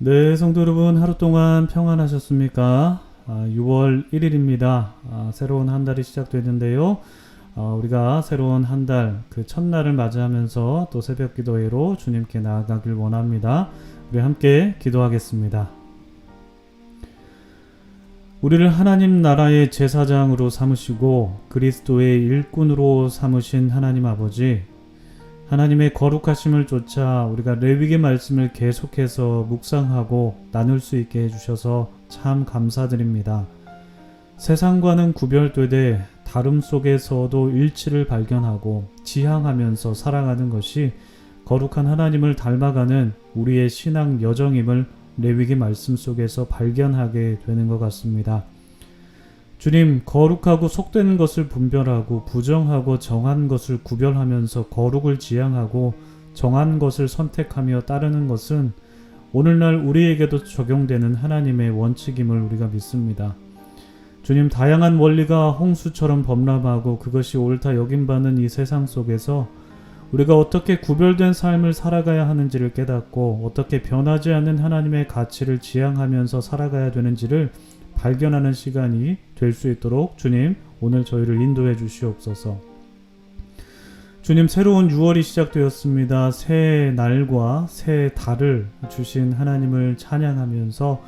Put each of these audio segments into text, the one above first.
네, 성도 여러분, 하루 동안 평안하셨습니까? 6월 1일입니다. 새로운 한 달이 시작되는데요. 우리가 새로운 한 달, 그 첫날을 맞이하면서 또 새벽 기도회로 주님께 나아가길 원합니다. 우리 함께 기도하겠습니다. 우리를 하나님 나라의 제사장으로 삼으시고 그리스도의 일꾼으로 삼으신 하나님 아버지, 하나님의 거룩하심을 쫓아 우리가 레위기 말씀을 계속해서 묵상하고 나눌 수 있게 해주셔서 참 감사드립니다. 세상과는 구별되되 다름 속에서도 일치를 발견하고 지향하면서 살아가는 것이 거룩한 하나님을 닮아가는 우리의 신앙 여정임을 레위기 말씀 속에서 발견하게 되는 것 같습니다. 주님, 거룩하고 속된 것을 분별하고 부정하고 정한 것을 구별하면서 거룩을 지향하고 정한 것을 선택하며 따르는 것은 오늘날 우리에게도 적용되는 하나님의 원칙임을 우리가 믿습니다. 주님, 다양한 원리가 홍수처럼 범람하고 그것이 옳다 여김받는 이 세상 속에서 우리가 어떻게 구별된 삶을 살아가야 하는지를 깨닫고 어떻게 변하지 않는 하나님의 가치를 지향하면서 살아가야 되는지를 발견하는 시간이 될 수 있도록 주님, 오늘 저희를 인도해 주시옵소서. 주님, 새로운 6월이 시작되었습니다. 새 날과 새 달을 주신 하나님을 찬양하면서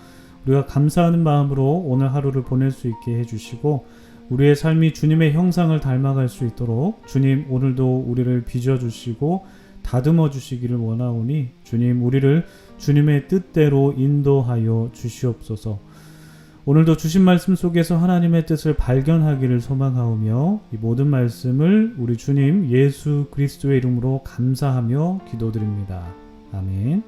우리가 감사하는 마음으로 오늘 하루를 보낼 수 있게 해주시고 우리의 삶이 주님의 형상을 닮아갈 수 있도록 주님, 오늘도 우리를 빚어주시고 다듬어 주시기를 원하오니 주님, 우리를 주님의 뜻대로 인도하여 주시옵소서. 오늘도 주신 말씀 속에서 하나님의 뜻을 발견하기를 소망하오며 이 모든 말씀을 우리 주님 예수 그리스도의 이름으로 감사하며 기도드립니다. 아멘.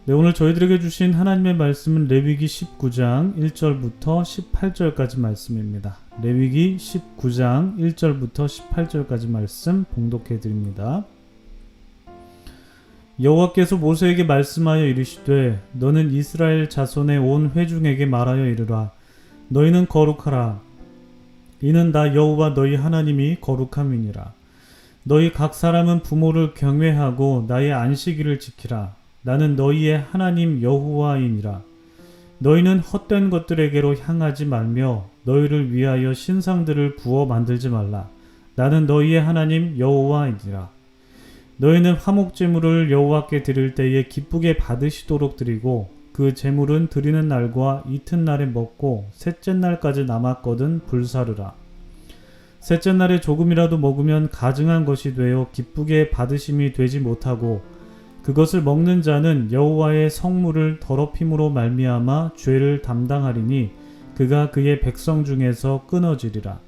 네, 오늘 저희들에게 주신 하나님의 말씀은 레위기 19장 1절부터 18절까지 말씀입니다. 레위기 19장 1절부터 18절까지 말씀 봉독해 드립니다. 여호와께서 모세에게 말씀하여 이르시되 너는 이스라엘 자손의 온 회중에게 말하여 이르라. 너희는 거룩하라. 이는 나 여호와 너희 하나님이 거룩함이니라. 너희 각 사람은 부모를 경외하고 나의 안식일을 지키라. 나는 너희의 하나님 여호와이니라. 너희는 헛된 것들에게로 향하지 말며 너희를 위하여 신상들을 부어 만들지 말라. 나는 너희의 하나님 여호와이니라. 너희는 화목제물을 여호와께 드릴 때에 기쁘게 받으시도록 드리고 그 제물은 드리는 날과 이튿날에 먹고 셋째 날까지 남았거든 불사르라. 셋째 날에 조금이라도 먹으면 가증한 것이 되어 기쁘게 받으심이 되지 못하고 그것을 먹는 자는 여호와의 성물을 더럽힘으로 말미암아 죄를 담당하리니 그가 그의 백성 중에서 끊어지리라.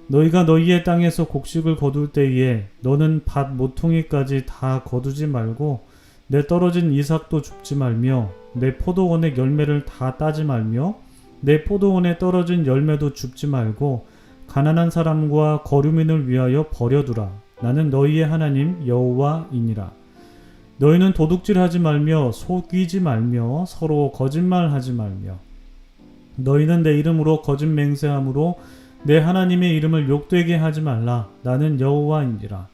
너희가 너희의 땅에서 곡식을 거둘 때에 너는 밭 모퉁이까지 다 거두지 말고 내 떨어진 이삭도 줍지 말며 내 포도원의 열매를 다 따지 말며 내 포도원에 떨어진 열매도 줍지 말고 가난한 사람과 거류민을 위하여 버려두라. 나는 너희의 하나님 여호와이니라. 너희는 도둑질하지 말며 속이지 말며 서로 거짓말하지 말며 너희는 내 이름으로 거짓 맹세함으로 내 하나님의 이름을 욕되게 하지 말라. 나는 여호와이니라.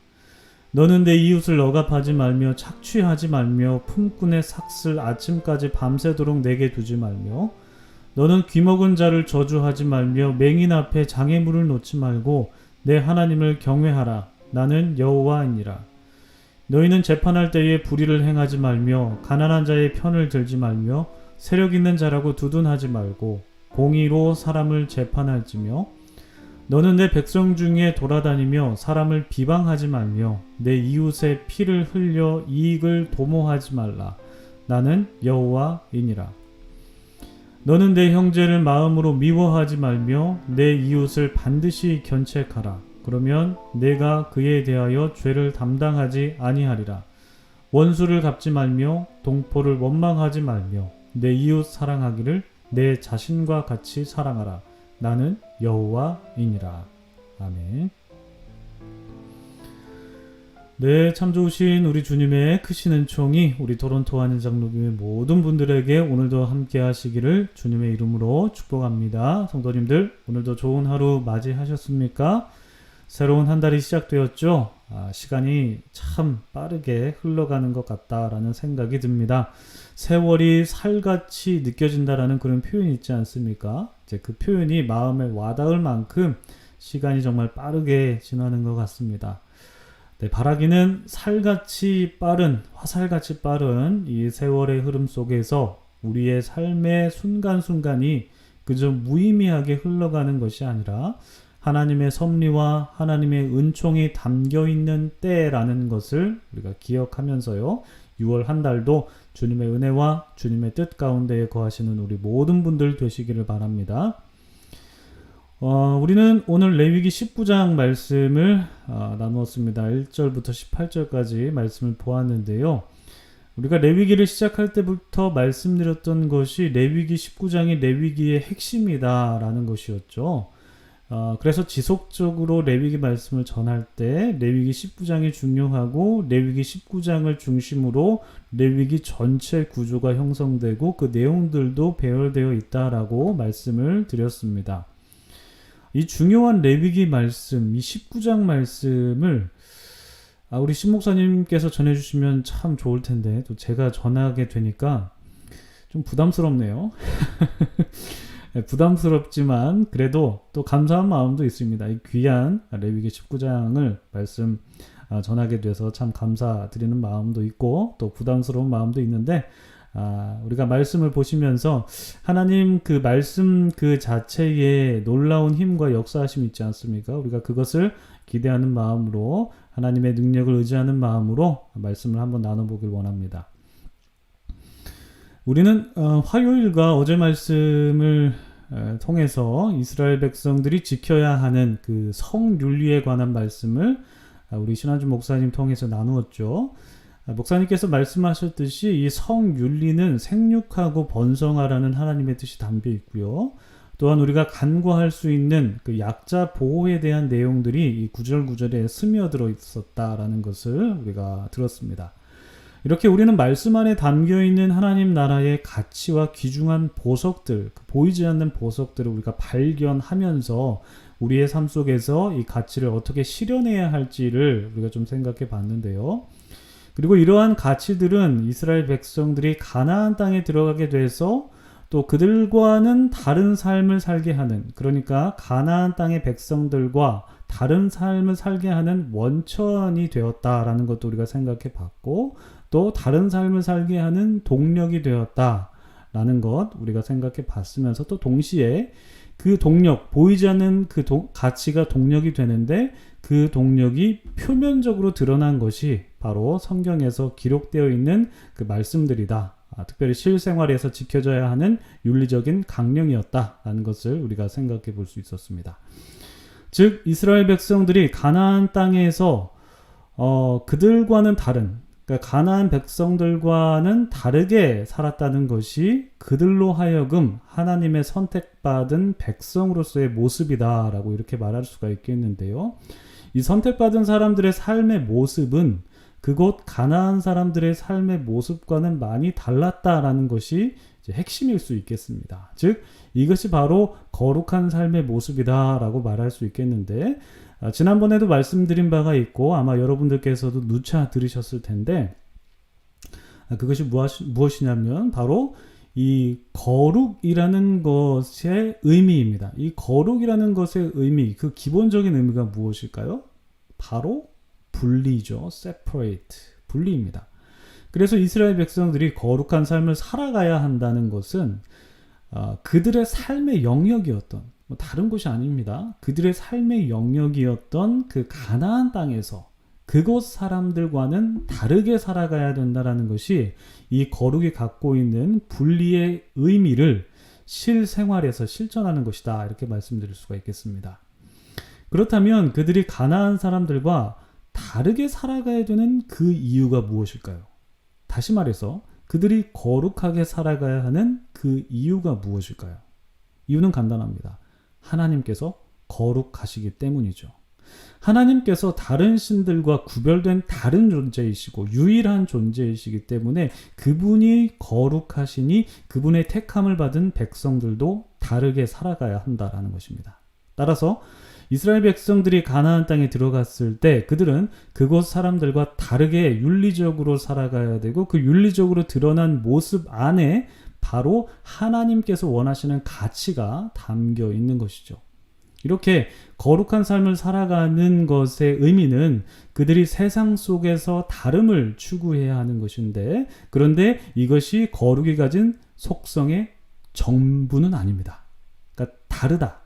너는 내 이웃을 억압하지 말며 착취하지 말며 품꾼의 삭슬 아침까지 밤새도록 내게 두지 말며 너는 귀먹은 자를 저주하지 말며 맹인 앞에 장애물을 놓지 말고 내 하나님을 경외하라. 나는 여호와이니라. 너희는 재판할 때에 불의를 행하지 말며 가난한 자의 편을 들지 말며 세력 있는 자라고 두둔하지 말고 공의로 사람을 재판할지며 너는 내 백성 중에 돌아다니며 사람을 비방하지 말며 내 이웃의 피를 흘려 이익을 도모하지 말라. 나는 여호와이니라. 너는 내 형제를 마음으로 미워하지 말며 내 이웃을 반드시 견책하라. 그러면 내가 그에 대하여 죄를 담당하지 아니하리라. 원수를 갚지 말며 동포를 원망하지 말며 내 이웃 사랑하기를 내 자신과 같이 사랑하라. 나는 여호와이니라. 아멘. 네, 참 좋으신 우리 주님의 크신 은총이 우리 토론토 한인장로교회 모든 분들에게 오늘도 함께 하시기를 주님의 이름으로 축복합니다. 성도님들, 오늘도 좋은 하루 맞이하셨습니까? 새로운 한 달이 시작되었죠. 시간이 참 빠르게 흘러가는 것 같다라는 생각이 듭니다. 세월이 살같이 느껴진다라는 그런 표현이 있지 않습니까? 이제 그 표현이 마음에 와닿을 만큼 시간이 정말 빠르게 지나는 것 같습니다. 네, 바라기는 살같이 빠른, 화살같이 빠른 이 세월의 흐름 속에서 우리의 삶의 순간순간이 그저 무의미하게 흘러가는 것이 아니라 하나님의 섭리와 하나님의 은총이 담겨있는 때라는 것을 우리가 기억하면서요, 6월 한 달도 주님의 은혜와 주님의 뜻 가운데에 거하시는 우리 모든 분들 되시기를 바랍니다. 우리는 오늘 레위기 19장 말씀을 나누었습니다. 1절부터 18절까지 말씀을 보았는데요. 우리가 레위기를 시작할 때부터 말씀드렸던 것이 레위기 19장이 레위기의 핵심이다라는 것이었죠. 그래서 지속적으로 레위기 말씀을 전할 때 레위기 19장이 중요하고 레위기 19장을 중심으로 레위기 전체 구조가 형성되고 그 내용들도 배열되어 있다라고 말씀을 드렸습니다. 이 중요한 레위기 말씀, 이 19장 말씀을 우리 신목사님께서 전해주시면 참 좋을 텐데 또 제가 전하게 되니까 좀 부담스럽네요. 부담스럽지만 그래도 또 감사한 마음도 있습니다. 이 귀한 레위기 19장을 말씀 전하게 돼서 참 감사드리는 마음도 있고 또 부담스러운 마음도 있는데 우리가 말씀을 보시면서 하나님 그 말씀 그 자체에 놀라운 힘과 역사하심이 있지 않습니까? 우리가 그것을 기대하는 마음으로 하나님의 능력을 의지하는 마음으로 말씀을 한번 나눠보길 원합니다. 우리는 화요일과 어제 말씀을 통해서 이스라엘 백성들이 지켜야 하는 그 성윤리에 관한 말씀을 우리 신한주 목사님 통해서 나누었죠. 목사님께서 말씀하셨듯이 이 성윤리는 생육하고 번성하라는 하나님의 뜻이 담겨 있고요. 또한 우리가 간구할 수 있는 그 약자 보호에 대한 내용들이 이 구절구절에 스며들어 있었다라는 것을 우리가 들었습니다. 이렇게 우리는 말씀 안에 담겨있는 하나님 나라의 가치와 귀중한 보석들, 보이지 않는 보석들을 우리가 발견하면서 우리의 삶 속에서 이 가치를 어떻게 실현해야 할지를 우리가 좀 생각해 봤는데요. 그리고 이러한 가치들은 이스라엘 백성들이 가나안 땅에 들어가게 돼서 또 그들과는 다른 삶을 살게 하는, 그러니까 가나안 땅의 백성들과 다른 삶을 살게 하는 원천이 되었다라는 것도 우리가 생각해 봤고, 또 다른 삶을 살게 하는 동력이 되었다라는 것 우리가 생각해 봤으면서, 또 동시에 그 동력, 보이지 않는 그 가치가 동력이 되는데 그 동력이 표면적으로 드러난 것이 바로 성경에서 기록되어 있는 그 말씀들이다. 특별히 실생활에서 지켜져야 하는 윤리적인 강령이었다라는 것을 우리가 생각해 볼 수 있었습니다. 즉 이스라엘 백성들이 가나안 땅에서 그들과는 다른, 그러니까 가나안 백성들과는 다르게 살았다는 것이 그들로 하여금 하나님의 선택받은 백성으로서의 모습이다라고 이렇게 말할 수가 있겠는데요. 이 선택받은 사람들의 삶의 모습은 그곳 가나안 사람들의 삶의 모습과는 많이 달랐다라는 것이 이제 핵심일 수 있겠습니다. 즉 이것이 바로 거룩한 삶의 모습이다라고 말할 수 있겠는데, 지난번에도 말씀드린 바가 있고 아마 여러분들께서도 누차 들으셨을 텐데, 그것이 무엇이냐면 바로 이 거룩이라는 것의 의미입니다. 이 거룩이라는 것의 의미, 그 기본적인 의미가 무엇일까요? 바로 분리죠. separate, 분리입니다. 그래서 이스라엘 백성들이 거룩한 삶을 살아가야 한다는 것은 그들의 삶의 영역이었던, 다른 곳이 아닙니다. 그들의 삶의 영역이었던 그 가나안 땅에서 그곳 사람들과는 다르게 살아가야 된다는 것이 이 거룩이 갖고 있는 분리의 의미를 실생활에서 실천하는 것이다, 이렇게 말씀드릴 수가 있겠습니다. 그렇다면 그들이 가나안 사람들과 다르게 살아가야 되는 그 이유가 무엇일까요? 다시 말해서 그들이 거룩하게 살아가야 하는 그 이유가 무엇일까요? 이유는 간단합니다. 하나님께서 거룩하시기 때문이죠. 하나님께서 다른 신들과 구별된 다른 존재이시고 유일한 존재이시기 때문에 그분이 거룩하시니 그분의 택함을 받은 백성들도 다르게 살아가야 한다라는 것입니다. 따라서 이스라엘 백성들이 가나안 땅에 들어갔을 때 그들은 그곳 사람들과 다르게 윤리적으로 살아가야 되고, 그 윤리적으로 드러난 모습 안에 바로 하나님께서 원하시는 가치가 담겨 있는 것이죠. 이렇게 거룩한 삶을 살아가는 것의 의미는 그들이 세상 속에서 다름을 추구해야 하는 것인데, 그런데 이것이 거룩이 가진 속성의 전부는 아닙니다. 그러니까 다르다,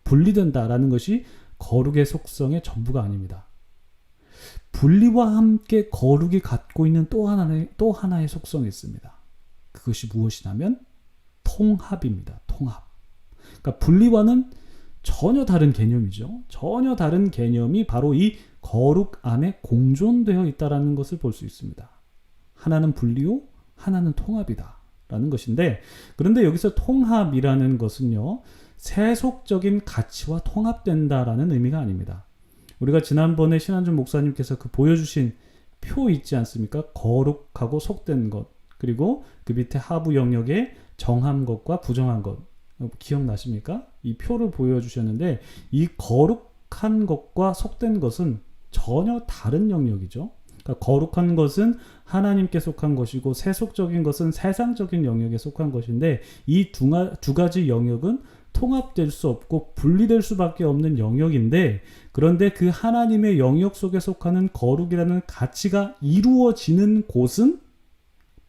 분리된다라는 것이 거룩의 속성의 전부가 아닙니다. 분리와 함께 거룩이 갖고 있는 또 하나의 속성이 있습니다. 그것이 무엇이냐면 통합입니다. 통합. 그러니까 분리와는 전혀 다른 개념이죠. 전혀 다른 개념이 바로 이 거룩 안에 공존되어 있다는 것을 볼 수 있습니다. 하나는 분리요, 하나는 통합이다라는 것인데, 그런데 여기서 통합이라는 것은요, 세속적인 가치와 통합된다라는 의미가 아닙니다. 우리가 지난번에 신한준 목사님께서 그 보여주신 표 있지 않습니까? 거룩하고 속된 것, 그리고 그 밑에 하부 영역에 정한 것과 부정한 것, 기억나십니까? 이 표를 보여주셨는데, 이 거룩한 것과 속된 것은 전혀 다른 영역이죠. 그러니까 거룩한 것은 하나님께 속한 것이고, 세속적인 것은 세상적인 영역에 속한 것인데, 이 두 가지 영역은 통합될 수 없고 분리될 수밖에 없는 영역인데, 그런데 그 하나님의 영역 속에 속하는 거룩이라는 가치가 이루어지는 곳은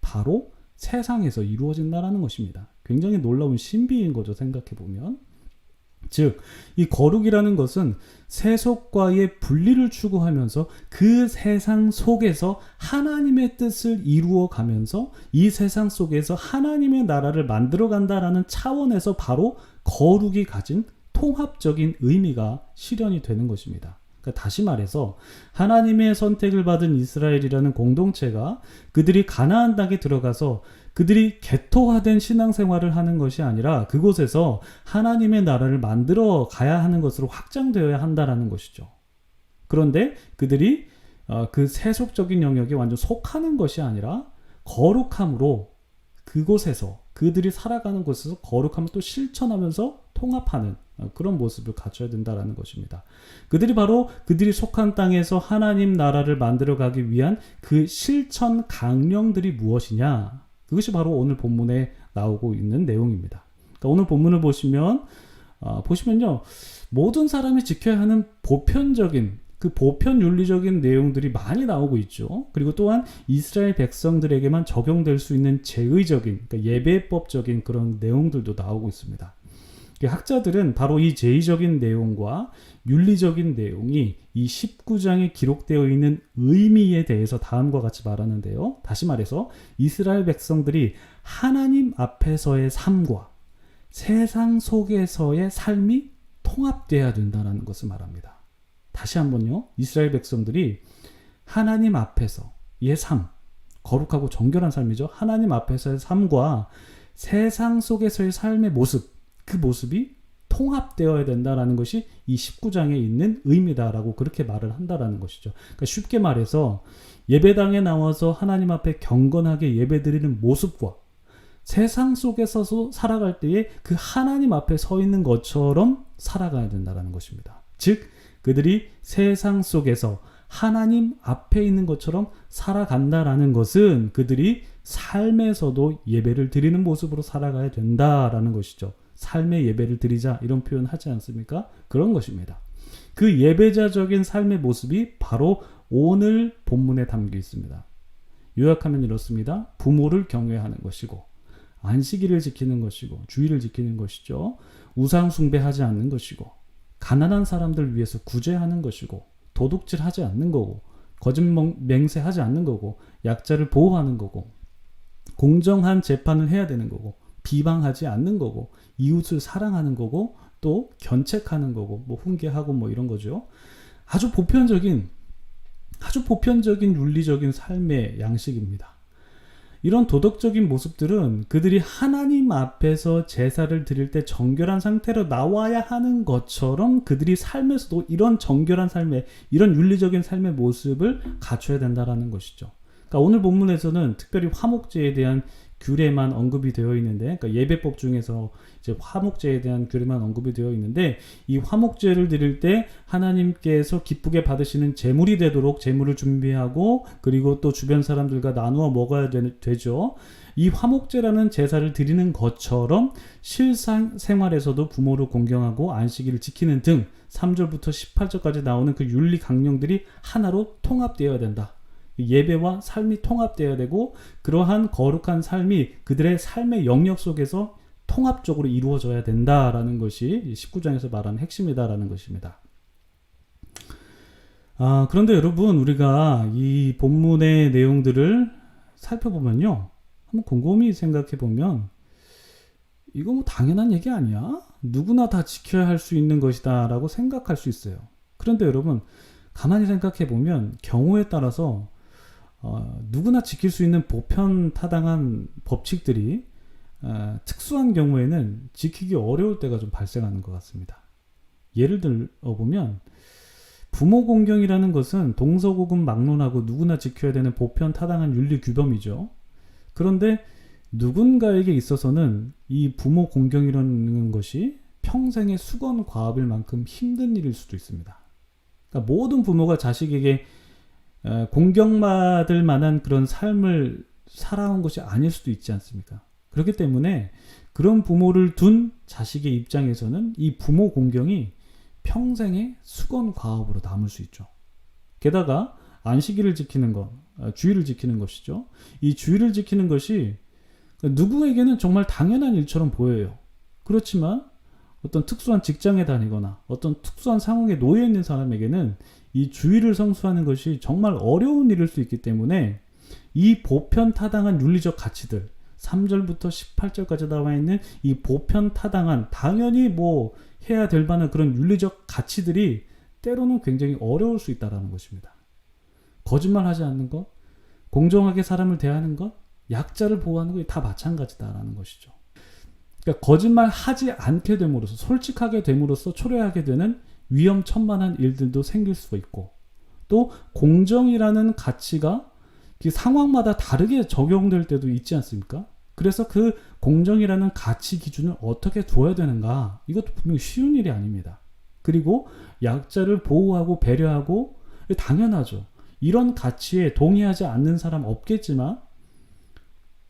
바로 세상에서 이루어진다는 것입니다. 굉장히 놀라운 신비인 거죠, 생각해보면. 즉, 이 거룩이라는 것은 세속과의 분리를 추구하면서 그 세상 속에서 하나님의 뜻을 이루어가면서 이 세상 속에서 하나님의 나라를 만들어간다라는 차원에서 바로 거룩이 가진 통합적인 의미가 실현이 되는 것입니다. 그러니까 다시 말해서 하나님의 선택을 받은 이스라엘이라는 공동체가 그들이 가나안 땅에 들어가서 그들이 개토화된 신앙생활을 하는 것이 아니라 그곳에서 하나님의 나라를 만들어 가야 하는 것으로 확장되어야 한다는 것이죠. 그런데 그들이 그 세속적인 영역에 완전 속하는 것이 아니라 거룩함으로 그곳에서 그들이 살아가는 곳에서 거룩함을 또 실천하면서 통합하는 그런 모습을 갖춰야 된다는 것입니다. 그들이 속한 땅에서 하나님 나라를 만들어가기 위한 그 실천 강령들이 무엇이냐? 그것이 바로 오늘 본문에 나오고 있는 내용입니다. 그러니까 오늘 본문을 보시면요, 모든 사람이 지켜야 하는 보편적인 그 보편 윤리적인 내용들이 많이 나오고 있죠. 그리고 또한 이스라엘 백성들에게만 적용될 수 있는 제의적인, 그러니까 예배법적인 그런 내용들도 나오고 있습니다. 학자들은 바로 이 제의적인 내용과 윤리적인 내용이 이 19장에 기록되어 있는 의미에 대해서 다음과 같이 말하는데요. 다시 말해서 이스라엘 백성들이 하나님 앞에서의 삶과 세상 속에서의 삶이 통합되어야 된다는 것을 말합니다. 다시 한번요. 이스라엘 백성들이 하나님 앞에서의 삶, 거룩하고 정결한 삶이죠. 하나님 앞에서의 삶과 세상 속에서의 삶의 모습, 그 모습이 통합되어야 된다는 것이 이 19장에 있는 의미다라고 그렇게 말을 한다라는 것이죠. 그러니까 쉽게 말해서 예배당에 나와서 하나님 앞에 경건하게 예배드리는 모습과 세상 속에서 살아갈 때에 그 하나님 앞에 서 있는 것처럼 살아가야 된다는 것입니다. 즉, 그들이 세상 속에서 하나님 앞에 있는 것처럼 살아간다라는 것은 그들이 삶에서도 예배를 드리는 모습으로 살아가야 된다라는 것이죠. 삶의 예배를 드리자, 이런 표현 하지 않습니까? 그런 것입니다. 그 예배자적인 삶의 모습이 바로 오늘 본문에 담겨 있습니다. 요약하면 이렇습니다. 부모를 경외하는 것이고, 안식일을 지키는 것이고, 주일을 지키는 것이죠. 우상 숭배하지 않는 것이고, 가난한 사람들 위해서 구제하는 것이고, 도둑질하지 않는 거고, 거짓 맹세하지 않는 거고, 약자를 보호하는 거고, 공정한 재판을 해야 되는 거고, 비방하지 않는 거고, 이웃을 사랑하는 거고, 또 견책하는 거고, 훈계하고 이런 거죠. 아주 보편적인 윤리적인 삶의 양식입니다. 이런 도덕적인 모습들은 그들이 하나님 앞에서 제사를 드릴 때 정결한 상태로 나와야 하는 것처럼 그들이 삶에서도 이런 정결한 삶의, 이런 윤리적인 삶의 모습을 갖춰야 된다는 것이죠. 그러니까 오늘 본문에서는 특별히 화목제에 대한 규례만 언급이 되어 있는데, 그러니까 예배법 중에서 이제 화목제에 대한 규례만 언급이 되어 있는데, 이 화목제를 드릴 때 하나님께서 기쁘게 받으시는 제물이 되도록 제물을 준비하고, 그리고 또 주변 사람들과 나누어 먹어야 되죠. 이 화목제라는 제사를 드리는 것처럼 실생활에서도 부모를 공경하고 안식일을 지키는 등 3절부터 18절까지 나오는 그 윤리 강령들이 하나로 통합되어야 된다. 예배와 삶이 통합되어야 되고, 그러한 거룩한 삶이 그들의 삶의 영역 속에서 통합적으로 이루어져야 된다라는 것이 19장에서 말하는 핵심이다라는 것입니다. 그런데 여러분, 우리가 이 본문의 내용들을 살펴보면요, 한번 곰곰이 생각해보면 이거 뭐 당연한 얘기 아니야? 누구나 다 지켜야 할 수 있는 것이다 라고 생각할 수 있어요. 그런데 여러분, 가만히 생각해보면 경우에 따라서 누구나 지킬 수 있는 보편타당한 법칙들이 특수한 경우에는 지키기 어려울 때가 좀 발생하는 것 같습니다. 예를 들어보면 부모 공경이라는 것은 동서고금 막론하고 누구나 지켜야 되는 보편타당한 윤리 규범이죠. 그런데 누군가에게 있어서는 이 부모 공경이라는 것이 평생의 수건 과업일 만큼 힘든 일일 수도 있습니다. 그러니까 모든 부모가 자식에게 공경받을 만한 그런 삶을 살아온 것이 아닐 수도 있지 않습니까? 그렇기 때문에 그런 부모를 둔 자식의 입장에서는 이 부모 공경이 평생의 수건 과업으로 남을 수 있죠. 게다가 안식일을 지키는 것, 주일을 지키는 것이죠. 이 주일을 지키는 것이 누구에게는 정말 당연한 일처럼 보여요. 그렇지만 어떤 특수한 직장에 다니거나 어떤 특수한 상황에 놓여 있는 사람에게는 이 주일을 성수하는 것이 정말 어려운 일일 수 있기 때문에 이 보편타당한 윤리적 가치들, 3절부터 18절까지 나와 있는 이 보편타당한, 당연히 뭐 해야 될 만한 그런 윤리적 가치들이 때로는 굉장히 어려울 수 있다는 것입니다. 거짓말하지 않는 것, 공정하게 사람을 대하는 것, 약자를 보호하는 것이 다 마찬가지다라는 것이죠. 그러니까 거짓말하지 않게 됨으로써, 솔직하게 됨으로써 초래하게 되는 위험천만한 일들도 생길 수가 있고, 또 공정이라는 가치가 그 상황마다 다르게 적용될 때도 있지 않습니까? 그래서 그 공정이라는 가치 기준을 어떻게 둬야 되는가, 이것도 분명히 쉬운 일이 아닙니다. 그리고 약자를 보호하고 배려하고, 당연하죠. 이런 가치에 동의하지 않는 사람 없겠지만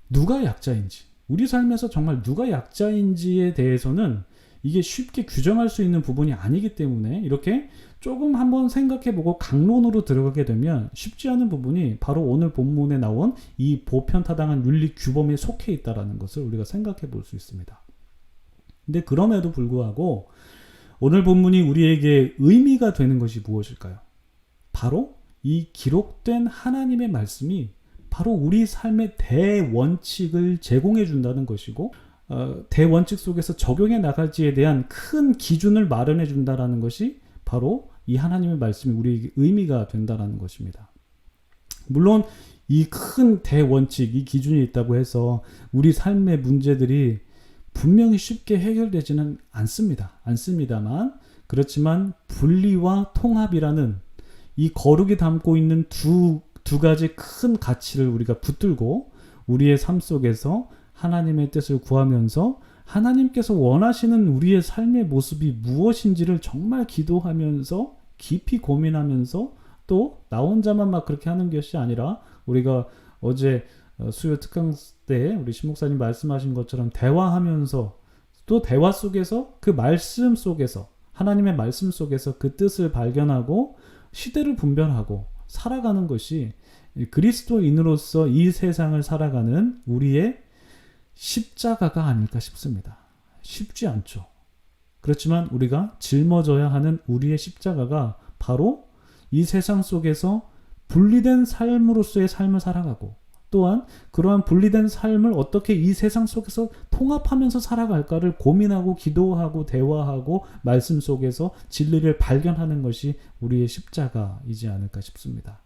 누가 약자인지, 우리 삶에서 정말 누가 약자인지에 대해서는 이게 쉽게 규정할 수 있는 부분이 아니기 때문에 이렇게 조금 한번 생각해보고 강론으로 들어가게 되면 쉽지 않은 부분이 바로 오늘 본문에 나온 이 보편타당한 윤리 규범에 속해 있다는 것을 우리가 생각해 볼 수 있습니다. 근데 그럼에도 불구하고 오늘 본문이 우리에게 의미가 되는 것이 무엇일까요? 바로 이 기록된 하나님의 말씀이 바로 우리 삶의 대원칙을 제공해 준다는 것이고, 대원칙 속에서 적용해 나갈지에 대한 큰 기준을 마련해 준다는 것이 바로 이 하나님의 말씀이 우리에게 의미가 된다는 것입니다. 물론 이 큰 대원칙, 이 기준이 있다고 해서 우리 삶의 문제들이 분명히 쉽게 해결되지는 않습니다만, 그렇지만 분리와 통합이라는 이 거룩이 담고 있는 두 가지 큰 가치를 우리가 붙들고 우리의 삶 속에서 하나님의 뜻을 구하면서 하나님께서 원하시는 우리의 삶의 모습이 무엇인지를 정말 기도하면서 깊이 고민하면서, 또 나 혼자만 막 그렇게 하는 것이 아니라 우리가 어제 수요 특강 때 우리 신목사님 말씀하신 것처럼 대화하면서, 또 대화 속에서 그 말씀 속에서, 하나님의 말씀 속에서 그 뜻을 발견하고 시대를 분별하고 살아가는 것이 그리스도인으로서 이 세상을 살아가는 우리의 십자가가 아닐까 싶습니다. 쉽지 않죠. 그렇지만 우리가 짊어져야 하는 우리의 십자가가 바로 이 세상 속에서 분리된 삶으로서의 삶을 살아가고, 또한 그러한 분리된 삶을 어떻게 이 세상 속에서 통합하면서 살아갈까를 고민하고 기도하고 대화하고 말씀 속에서 진리를 발견하는 것이 우리의 십자가이지 않을까 싶습니다.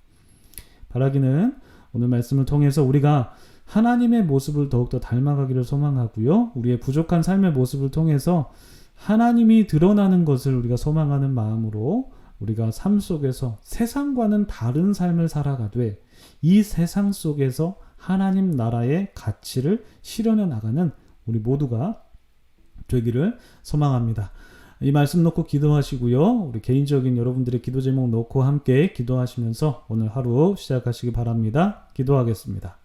바라기는 오늘 말씀을 통해서 우리가 하나님의 모습을 더욱더 닮아가기를 소망하고요, 우리의 부족한 삶의 모습을 통해서 하나님이 드러나는 것을 우리가 소망하는 마음으로 우리가 삶 속에서 세상과는 다른 삶을 살아가되 이 세상 속에서 하나님 나라의 가치를 실현해 나가는 우리 모두가 되기를 소망합니다. 이 말씀 놓고 기도하시고요. 우리 개인적인 여러분들의 기도 제목 놓고 함께 기도하시면서 오늘 하루 시작하시기 바랍니다. 기도하겠습니다.